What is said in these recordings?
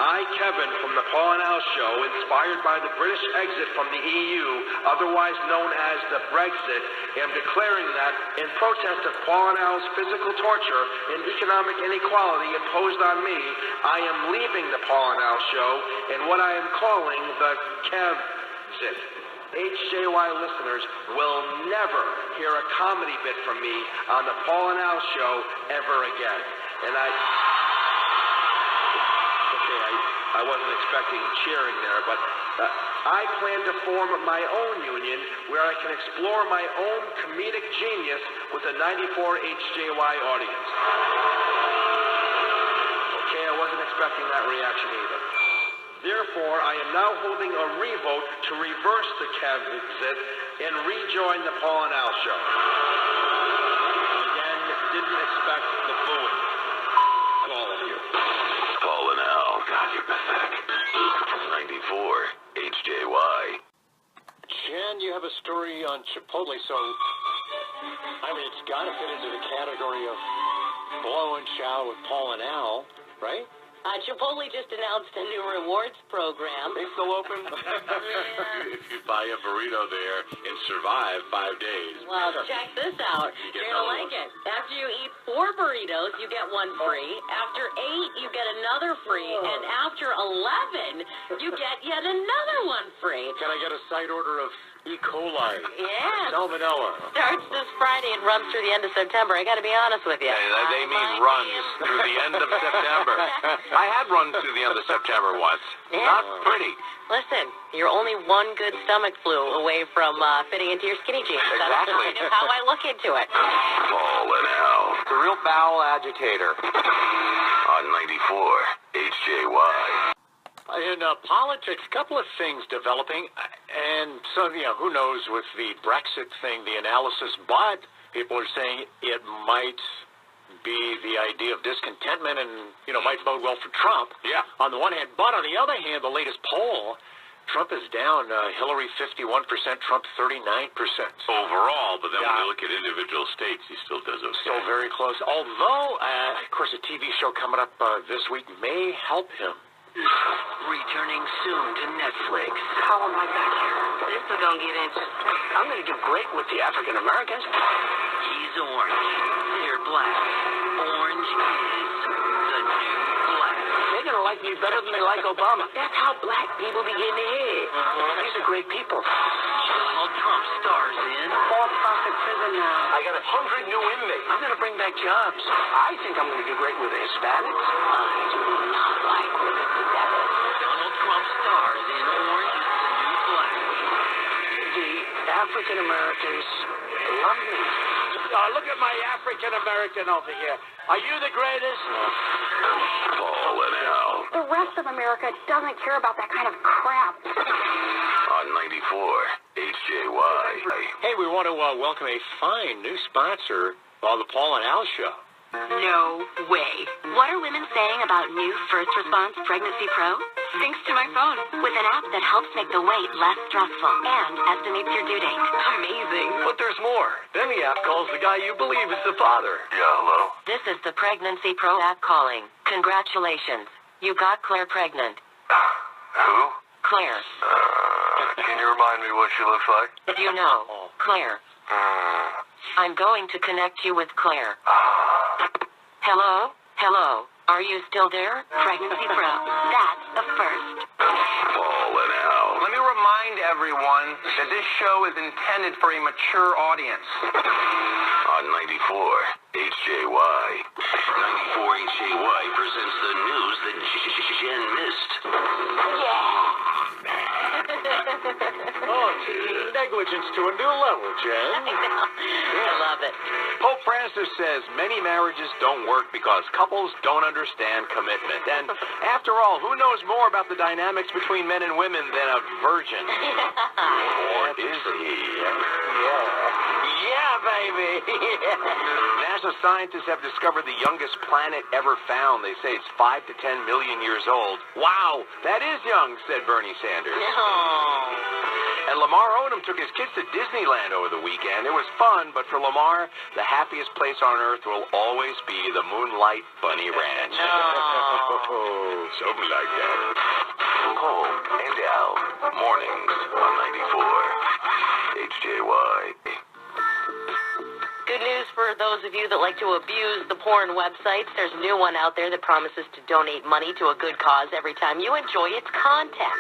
I, Kevin, from the Paul and Al Show, inspired by the British exit from the EU, otherwise known as the Brexit, am declaring that, in protest of Paul and Al's physical torture and economic inequality imposed on me, I am leaving the Paul and Al Show in what I am calling the Kevzit. HJY listeners will never hear a comedy bit from me on the Paul and Al Show ever again. And I wasn't expecting cheering there, but I plan to form my own union where I can explore my own comedic genius with a 94 HJY audience. Okay, I wasn't expecting that reaction either. Therefore, I am now holding a revote to reverse the Kevzit and rejoin the Paul and Al Show. Again, didn't expect the booing. All of you. Paul and Al. God, you're pathetic. 94 HJY. Jen, you have a story on Chipotle, so I mean, it's got to fit into the category of blow and chow with Paul and Al, right? Chipotle just announced a new rewards program. They still open? If you buy a burrito there and survive 5 days. Well, check this out. You're going to like it. After you eat 4 burritos, you get 1 free. After 8, you get another free. And after 11, you get yet another 1 free. Can I get a side order of E. coli? Yeah. Salmonella. Starts this Friday and runs through the end of September. I got to be honest with you. They mean runs through the end of September. I had run through the end of September once. Yeah. Not pretty. Listen, you're only 1 good stomach flu away from fitting into your skinny jeans. Exactly. That's how I look into it. Paul and Al. The real bowel agitator. On 94 HJY. In politics, a couple of things developing, and so, who knows with the Brexit thing, the analysis, but people are saying it might be the idea of discontentment and, might bode well for Trump. Yeah. On the one hand, but on the other hand, the latest poll, Trump is down, Hillary 51%, Trump 39%. Overall, but then when you look at individual states, he still does okay. Still very close, although, of course, a TV show coming up this week may help him. Returning soon to Netflix. How am I back here? This is gonna get interesting. I'm gonna do great with the African Americans. He's orange. They're black. Orange is the new black. They're gonna like me better than they like Obama. That's how black people begin to head. These are great people. Donald Trump stars in for-profit prison now. I got 100 new inmates. I'm gonna bring back jobs. I think I'm gonna do great with the Hispanics. I do not like with the Donald Trump stars in Orange is the New Black. The African Americans love me. Look at my African American over here. Are you the greatest? Paul and Al. The rest of America doesn't care about that kind of crap. On 94 HJY. Hey, we want to welcome a fine new sponsor of the Paul and Al Show. No way. What are women saying about new First Response Pregnancy Pro? Thanks to my phone. With an app that helps make the wait less stressful and estimates your due date. Amazing. But there's more. Then the app calls the guy you believe is the father. Yeah, hello? This is the Pregnancy Pro app calling. Congratulations. You got Claire pregnant. Who? Claire. Can you remind me what she looks like? You know, Claire. I'm going to connect you with Claire. Hello? Hello? Are you still there? Pregnancy Pro. That's a first. Paul and Al. Let me remind everyone that this show is intended for a mature audience. On 94 HJY. 94 HJY presents the news that Jen missed. Negligence to a new level, Jen. I love it. Pope Francis says many marriages don't work because couples don't understand commitment. And after all, who knows more about the dynamics between men and women than a virgin? Or is he? Yeah, baby. NASA scientists have discovered the youngest planet ever found. They say it's 5 to 10 million years old. Wow, that is young, said Bernie Sanders. No. And Lamar Odom took his kids to Disneyland over the weekend. It was fun, but for Lamar, the happiest place on earth will always be the Moonlight Bunny Ranch. Oh, something like that. Cole and Al, mornings on 94 HJY. Good news for those of you that like to abuse the porn websites. There's a new one out there that promises to donate money to a good cause every time you enjoy its content.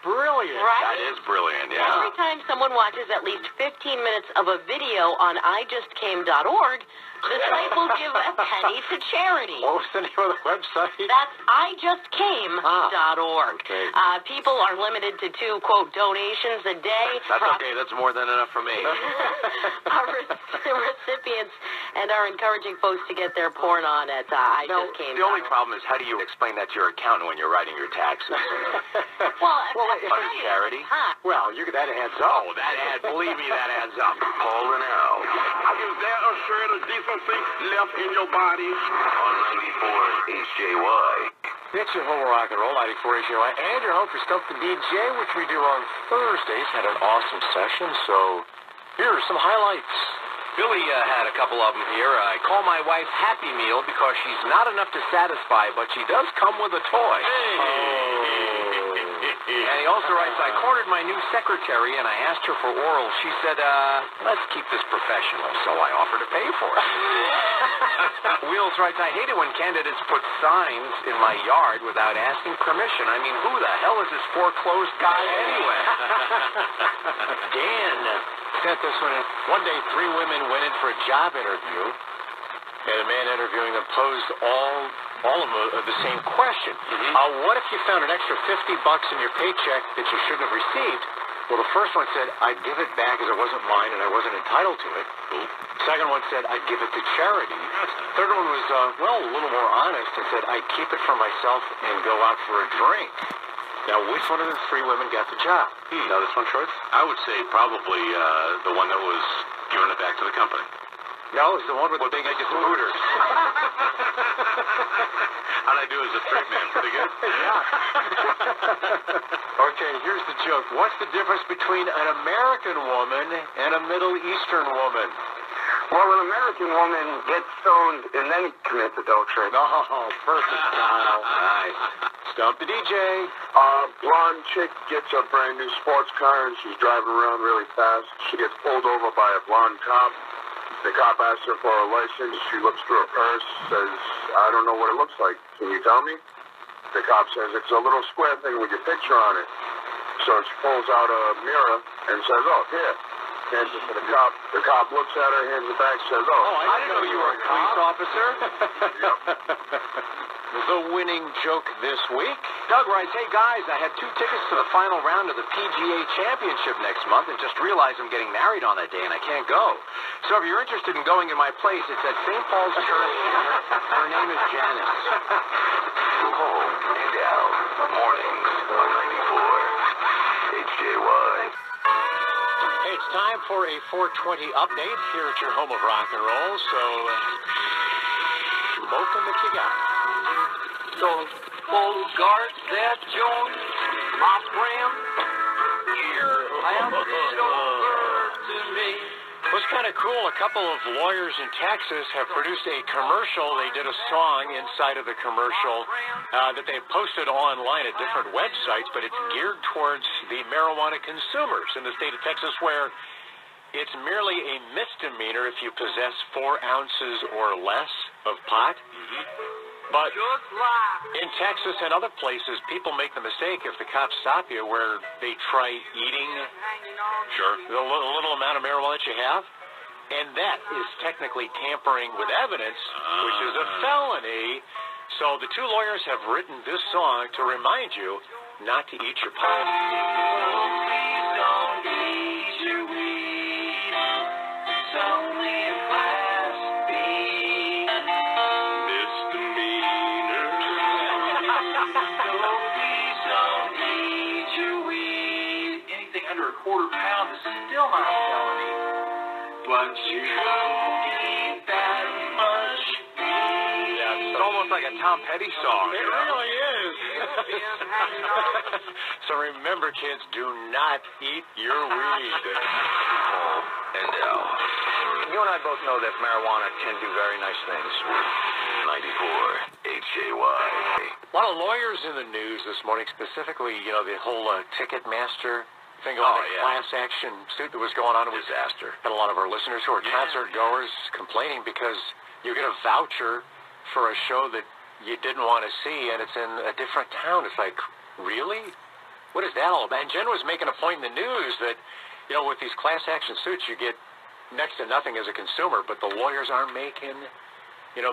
Brilliant. Right? That is brilliant, yeah. Every time someone watches at least 15 minutes of a video on ijustcame.org, the site will give a penny to charity. What was the name of the website? That's ijustcame.org. Okay. People are limited to 2, quote, donations a day. That's okay. That's more than enough for me. Our recipients and are encouraging folks to get their porn on at ijustcame.org. The only problem is, how do you explain that to your accountant when you're writing your taxes? Well, Under charity? Well, that adds up. Oh, believe me, that adds up. Paul and Al. Is there a shred of decency left in your body? On 94 HJY. It's your home rock and roll, 94 HJY, and your home for Stump the DJ, which we do on Thursdays. Had an awesome session, so here are some highlights. Billy had a couple of them here. I call my wife Happy Meal because she's not enough to satisfy, but she does come with a toy. And he also writes, I cornered my new secretary and I asked her for oral. She said, let's keep this professional, so I offered to pay for it. Wheels writes, I hate it when candidates put signs in my yard without asking permission. I mean, who the hell is this foreclosed guy anyway? Dan sent this one in. One day, 3 women went in for a job interview, and a man interviewing them posed all of them the same question. What if you found an extra $50 in your paycheck that you shouldn't have received? Well, the first one said, I'd give it back as it wasn't mine and I wasn't entitled to it. Second one said, I'd give it to charity. Third one was, a little more honest and said, I'd keep it for myself and go out for a drink. Now, which one of the 3 women got the job? Now, this one, Troy? I would say probably the one that was giving it back to the company. No, it's the one with the biggest hooters. How'd I do as a straight man? Pretty good? Okay, here's the joke. What's the difference between an American woman and a Middle Eastern woman? Well, an American woman gets stoned and then commits adultery. Oh, perfect, Kyle. Nice. Stump the DJ. Blonde chick gets a brand new sports car and she's driving around really fast. She gets pulled over by a blonde cop. The cop asks her for a license. She looks through her purse, says, I don't know what it looks like. Can you tell me? The cop says, it's a little square thing with your picture on it. So she pulls out a mirror and says, oh, here. Hands it to the cop. The cop looks at her, hands it back, says, oh, I didn't know you were a police officer. The winning joke this week. Doug writes, hey guys, I had 2 tickets to the final round of the PGA Championship next month and just realized I'm getting married on that day and I can't go. So if you're interested in going in my place, it's at St. Paul's Church. Her name is Janice. Cole and Al, mornings on 94 HJY. Hey, it's time for a 420 update here at your home of rock and roll, so smoke 'em if you got it. Those Bogarts that joint, my friend, you're laughing over to me. Well, it's kind of cool. A couple of lawyers in Texas have produced a commercial. They did a song inside of the commercial that they posted online at different websites, but it's geared towards the marijuana consumers in the state of Texas, where it's merely a misdemeanor if you possess 4 ounces or less of pot. But in Texas and other places, people make the mistake, if the cops stop you, where they try eating the little amount of marijuana that you have. And that is technically tampering with evidence, which is a felony. So the 2 lawyers have written this song to remind you not to eat your pot. Please don't eat your weed. It's only a class B misdemeanor. So please don't eat your weed. Anything under a quarter pound is still not a felony. But you don't eat that much weed. Yeah, it's almost like a Tom Petty song. It really is. So remember, kids, do not eat your weed. And you and I both know that marijuana can do very nice things. 94 HJY. A lot of lawyers in the news this morning, specifically, the whole Ticketmaster thing going on, the class action suit that was going on. It was Disaster. Had a lot of our listeners who are concert goers complaining because you get a voucher for a show that you didn't want to see, and it's in a different town. It's like, really? What is that all about? And Jen was making a point in the news that, with these class action suits, you get next to nothing as a consumer, but the lawyers aren't making,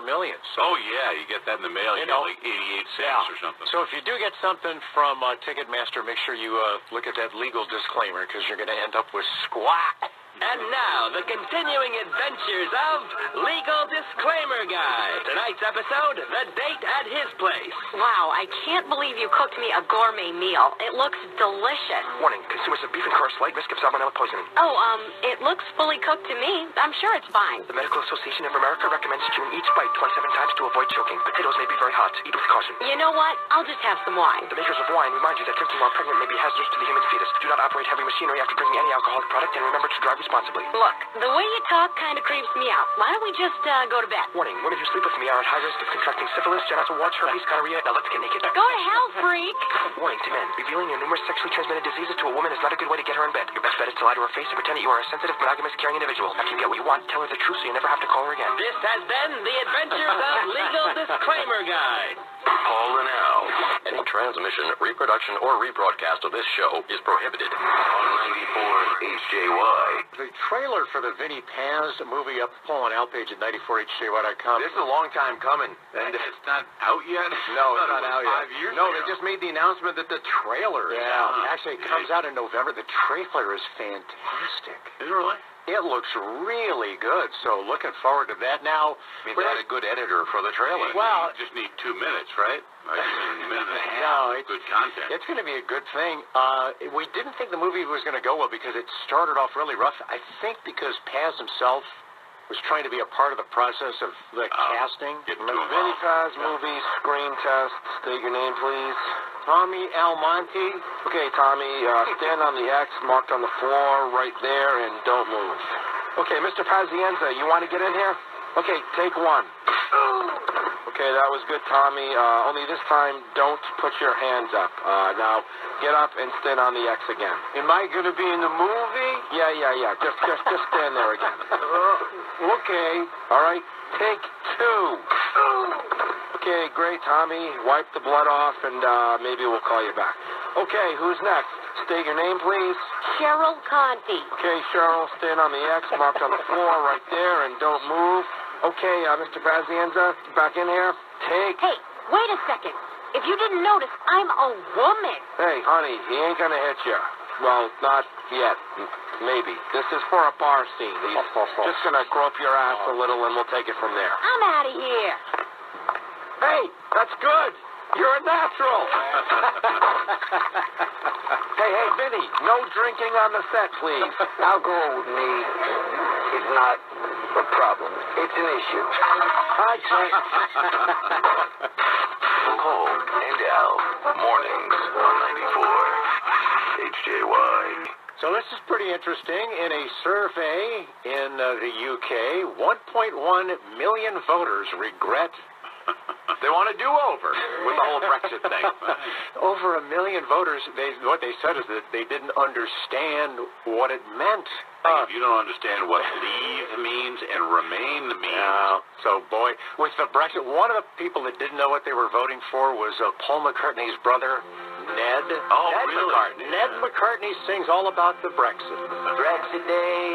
millions. Oh, yeah, you get that in the mail. You get like 88 cents or something. So if you do get something from Ticketmaster, make sure you look at that legal disclaimer, because you're going to end up with squat. And now, the continuing adventures of Legal Disclaimer Guy. Tonight's episode, The Date at His Place. Wow, I can't believe you cooked me a gourmet meal. It looks delicious. Warning, consumers of beef and course light risk of salmonella poisoning. Oh, it looks fully cooked to me. I'm sure it's fine. The Medical Association of America recommends chewing each bite 27 times to avoid choking. Potatoes may be very hot. Eat with caution. You know what? I'll just have some wine. The makers of wine remind you that drinking while pregnant may be hazardous to the human fetus. Do not operate heavy machinery after drinking any alcoholic product, and remember to drive responsibly. Look, the way you talk kind of creeps me out. Why don't we just go to bed? Warning, women who sleep with me are at high risk of contracting syphilis, genital warts, herpes, gonorrhea. Now let's get naked. Go to hell, freak! Warning to men, revealing your numerous sexually transmitted diseases to a woman is not a good way to get her in bed. Your best bet is to lie to her face and pretend that you are a sensitive, monogamous, caring individual. After you get what you want, tell her the truth so you never have to call her again. This has been the adventures of Legal Disclaimer Guide. Call the now. Any transmission, reproduction, or rebroadcast of this show is prohibited. On 94 HJY. The trailer for the Vinnie Paz movie up on our page at 94HJY.com. This is a long time coming. And It's not out yet? no, it's not out yet. 5 years No, ago. they just made the announcement that the trailer is out. Actually, it comes out in November. The trailer is fantastic. Is it really? It looks really good, so looking forward to that. Now, I mean, they had a good editor for the trailer. Well, You just need 2 minutes, right? Or even a minute and a half. No, it's Good content. It's going to be a good thing. We didn't think the movie was going to go well because it started off really rough. I think because Paz himself was trying to be a part of the process of the casting. Getting Remember too Vinnie involved. Paz movie, screen test. State your name, please. Tommy Almonte. Okay, Tommy, stand on the X marked on the floor right there and don't move. Okay, Mr. Pazienza, you want to get in here? Okay, take one. Okay, that was good, Tommy. Only this time, don't put your hands up. Now, get up and stand on the X again. Am I going to be in the movie? Yeah. Just stand there again. Okay. All right. Take two. Okay, great, Tommy. Wipe the blood off, and maybe we'll call you back. Okay, who's next? State your name, please. Cheryl Conti. Okay, Cheryl, stand on the X marked on the floor right there, and don't move. Okay, Mr. Pazienza, back in here. Take. Hey, wait a second. If you didn't notice, I'm a woman. Hey, honey, he ain't gonna hit you. Well, not yet. Maybe. This is for a bar scene. He's just gonna grope your ass a little, and we'll take it from there. I'm out of here. Hey, that's good. You're a natural. Hey, Vinny, no drinking on the set, please. Alcohol with me is not a problem. It's an issue. Hi, Clint. Cole and Al. Mornings on 94 HJY. So this is pretty interesting. In a survey in the UK, 1.1 million voters regret They want a do-over with the whole Brexit thing. over 1 million voters. What they said is that they didn't understand what it meant. If you don't understand what leave means and remain means. So, boy, with the Brexit, one of the people that didn't know what they were voting for was Paul McCartney's brother, Ned. Oh, Ned really? McCartney. Ned McCartney sings all about the Brexit. Brexit Day.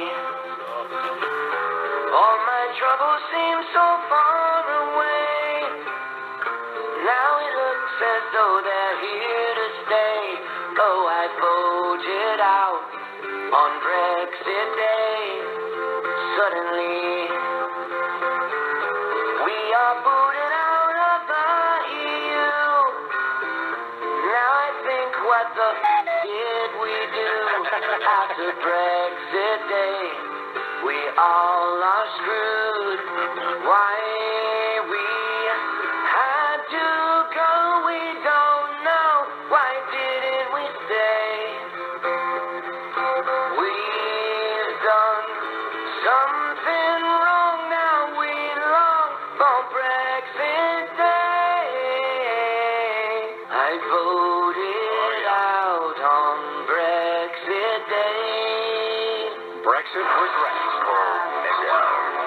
All my troubles seem so far away. Now it looks as though they're here to stay. Oh, I voted out on Brexit Day. Suddenly, we are booted out of the EU. Now I think, what the did we do? After Brexit Day, we all are screwed. Why we have Brexit or Drax? Oh, nigga.